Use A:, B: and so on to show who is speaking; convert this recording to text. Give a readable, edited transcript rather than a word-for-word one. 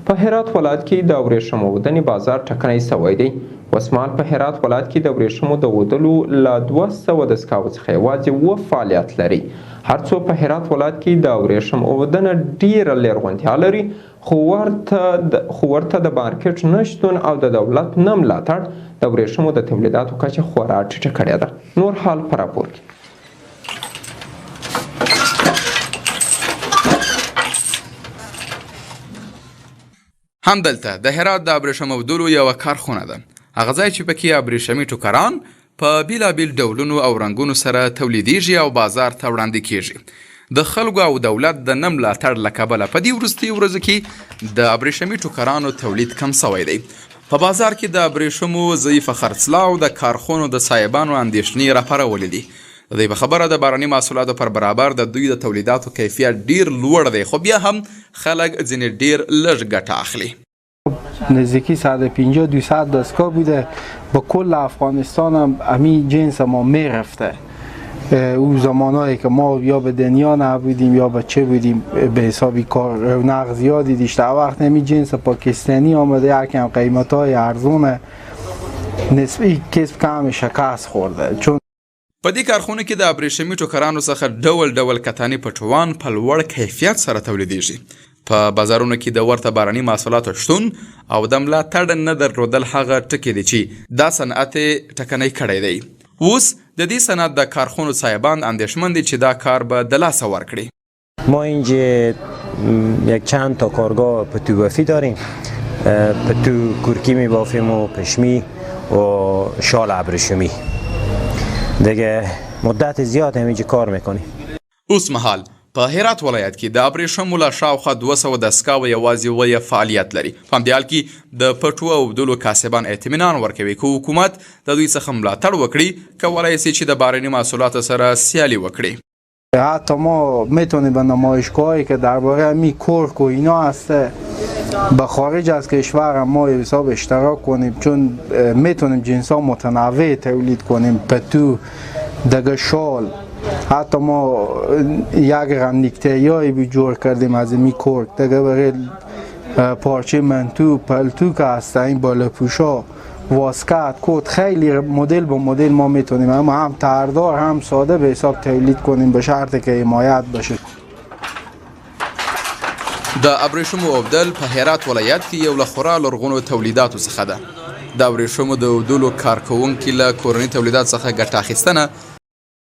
A: په هرات ولایت کې د ورېښمو اوبدنې بازار ټکنی شوی دی. اوسمهال په هرات ولایت کې د ورېښمو د اوبدلو له 200 دستګاوو څخه یوازې 7 فعالیت لري. هر څو په هرات ولایت کې د ورېښمو اوبدنه ډیره لرغونتیا لري، خو ورته د مارکېټ نشتون او د دولت نه ملاتړ د ورېښمو د تولیداتو کچه خورا ټیټه کړې ده. نور حال په راپور کې.
B: همدلته د هرات د ابریشم اوبدلو یوه کارخونه ده. هغه ځای چې پکې ابریشمي ټوکران په بیلابیل ډولونو او رنګونو سره تولیدیږي او بازار ته وړاندې کیږي. د خلکو او دولت د نه ملاتړ له کبله په دې وروستیو ورځو کې د ابریشمي ټوکرانو تولید کم شوی دی. په بازار کې د ابریشمو ضعیفه خرڅلاو د کارخونو د صاحبانو اندېښنې راپارولې دي. د دې په خبره د بهرني محصولاتو پر برابر د دوی د تولیداتو کیفیت ډیر لوړ دی، خو بیا هم خلک ځینې ډیر لږ ګټه اخلي.
C: نزدیکی 150-200 دستگاه بوده، با کل افغانستان هم همین جنس ما میرفته. اون زمانهایی که ما یا به دنیا نبودیم یا به چه بودیم به حسابی کار رونق زیادی داشته. وقت همین جنس پاکستانی آمده، یکم قیمت‌های ارزونه، نسبی کسب کم شکست خورده. چون
B: په دې کارخونه کې د ابریشمي ټوکرانو څخه ډول ډول کتاني پټوان په لوړ کیفیت سره تولیدیږي. په بازارونو کې د ورته بهرني محصولاتو شتون او د ملاتړ نه درلودل هغه ټکي دي چې دا صنعت ټکنی کړی دی. اوس د دې صنعت د کارخونو صاحبان اندېښمن دي چې دا کار به د لاسه ورکړي.
D: ما اینجا یک چند تا کارگاه پتو بافی داریم. پتو کورکی می بافیم و پشمی و شال ابریشمی. دیگه مدت زیاد همینجا کار میکنیم.
B: اوس مهال په هرات ولایت کې د ابریشمو له شاوخوا 200 دستګاوې یوازې ویه فعالیت لري. په همدې حال کې د پټو اوبدلو کاسبان اطمینان ورکوي که حکومت د دوی څخه ملاتړ وکړي، کولی شي چې د بهرني محصولاتو سره سیالي وکړي.
C: حتی ما میتونیم به نمایشگاهایی که درباره همین کرک و اینا هسته به خارج از کشور ما حساب اشتراک کنیم، چون میتونیم جنس ها متنوع تولید کنیم. پتو، دگه شال، حتی ما یک رندیکتریایی بی جور کردیم از این کرک. دگه برای پارچه منتو، پلتو که هسته، این بالا پوشا، واسکت، کت، خیلی مدل با مدل ما میتونیم اما هم تردار هم ساده به حساب تولید کنیم به شرطی که حمایت باشه.
B: د ابریشمو اوبدل په هرات ولایت کې یو له خورا لرغونو تولیداتو څخه ده. د ابریشمو د اوبدلو کارکوونکي له کورني تولیدات څخه ګټه اخیستنه